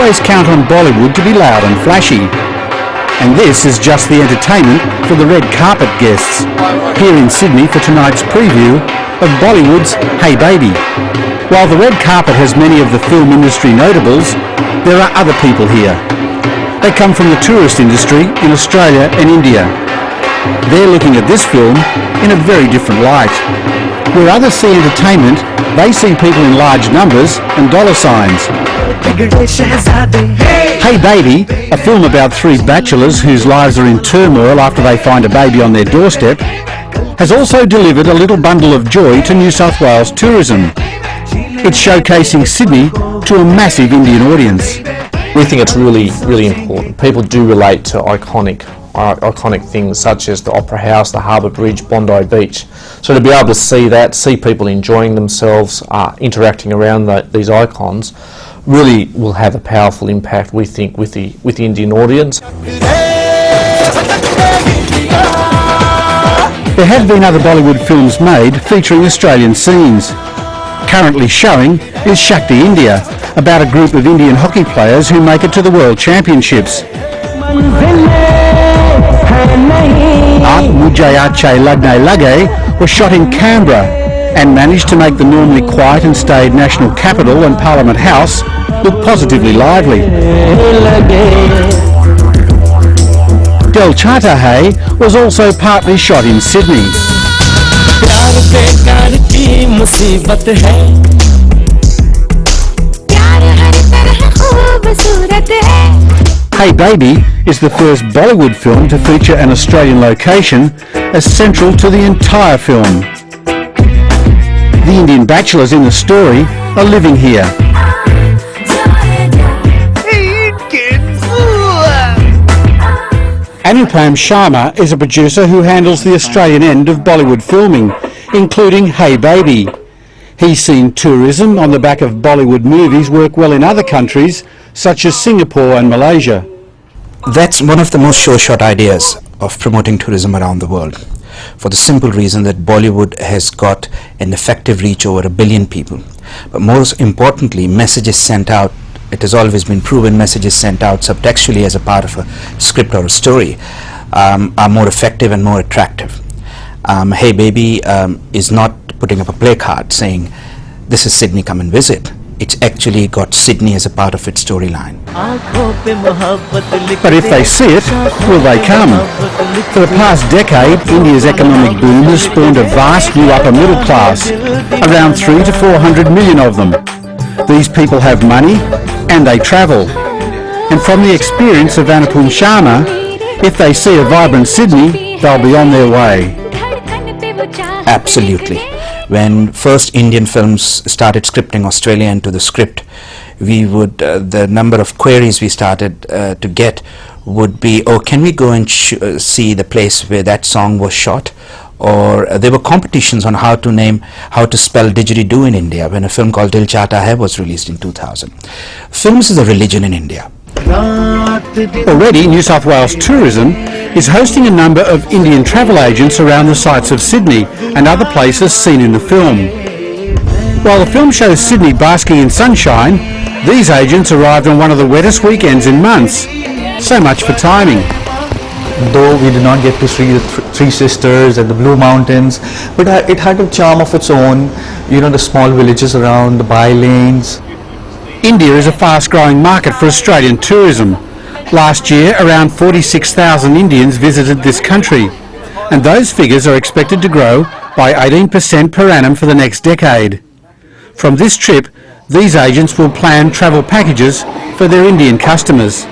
always count on Bollywood to be loud and flashy. And this is just the entertainment for the red carpet guests, here in Sydney for tonight's preview of Bollywood's Hey Baby. While the red carpet has many of the film industry notables, there are other people here. They come from the tourist industry in Australia and India. They're looking at this film in a very different light. Where others see entertainment, they see people in large numbers and dollar signs. Hey Baby, a film about three bachelors whose lives are in turmoil after they find a baby on their doorstep, has also delivered a little bundle of joy to New South Wales tourism. It's showcasing Sydney to a massive Indian audience. We think it's really important. People do relate to iconic things such as the Opera House, the Harbour Bridge, Bondi Beach. So to be able to see that, see people enjoying themselves, interacting around these icons, really will have a powerful impact, we think, with the Indian audience. There have been other Bollywood films made featuring Australian scenes. Currently showing is Shakti India, about a group of Indian hockey players who make it to the World Championships. Aap Mujhe Achhe Lagne Lage was shot in Canberra and managed to make the normally quiet and staid National Capital and Parliament House look positively lively. Dil Chahta Hai was also partly shot in Sydney. Hey Baby is the first Bollywood film to feature an Australian location as central to the entire film. The Indian bachelors in the story are living here. Anupam Sharma is a producer who handles the Australian end of Bollywood filming, including Hey Baby. He's seen tourism on the back of Bollywood movies work well in other countries, such as Singapore and Malaysia. That's one of the most sure-shot ideas of promoting tourism around the world, for the simple reason that Bollywood has got an effective reach over 1 billion people. But most importantly, messages sent out, it has always been proven, messages sent out subtextually as a part of a script or a story are more effective and more attractive. Hey Baby is not putting up a placard saying, this is Sydney, come and visit. It's actually got Sydney as a part of its storyline. But if they see it, will they come? For the past decade, India's economic boom has spawned a vast new upper middle class, around 300 to 400 million of them. These people have money and they travel. And from the experience of Anupam Sharma, if they see a vibrant Sydney, they'll be on their way. Absolutely. When first Indian films started scripting Australia into the script, we would the number of queries we started to get would be, oh, can we go and see the place where that song was shot? Or there were competitions on how to spell didgeridoo in India when a film called Dil Chahta Hai was released in 2000. Films is a religion in India. Already, New South Wales Tourism is hosting a number of Indian travel agents around the sights of Sydney and other places seen in the film. While the film shows Sydney basking in sunshine, these agents arrived on one of the wettest weekends in months. So much for timing. Though we did not get to see the Three Sisters and the Blue Mountains, but it had a charm of its own, the small villages around, the by-lanes. India is a fast-growing market for Australian tourism. Last year, around 46,000 Indians visited this country, and those figures are expected to grow by 18% per annum for the next decade. From this trip, these agents will plan travel packages for their Indian customers.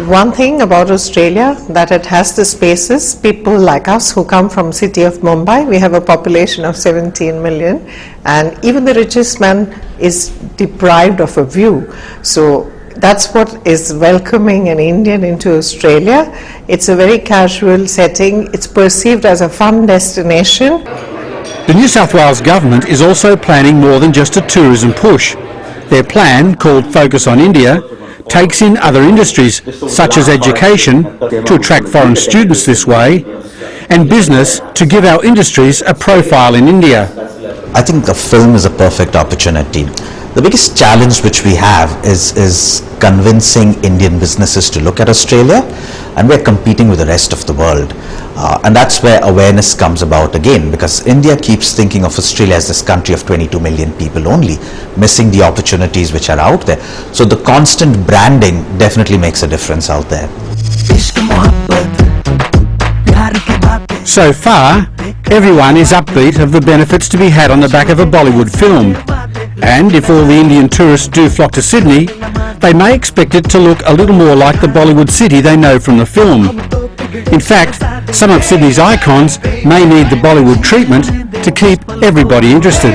One thing about Australia, that it has the spaces, people like us who come from city of Mumbai, we have a population of 17 million, and even the richest man is deprived of a view. So that's what is welcoming an Indian into Australia. It's a very casual setting, it's perceived as a fun destination. The New South Wales government is also planning more than just a tourism push. Their plan, called Focus on India, takes in other industries such as education to attract foreign students this way, and business to give our industries a profile in India. I think the film is a perfect opportunity. The biggest challenge which we have is convincing Indian businesses to look at Australia, and we're competing with the rest of the world. And that's where awareness comes about again, because India keeps thinking of Australia as this country of 22 million people only, missing the opportunities which are out there. So the constant branding definitely makes a difference out there. So far, everyone is upbeat of the benefits to be had on the back of a Bollywood film. And if all the Indian tourists do flock to Sydney, they may expect it to look a little more like the Bollywood city they know from the film. In fact, some of Sydney's icons may need the Bollywood treatment to keep everybody interested.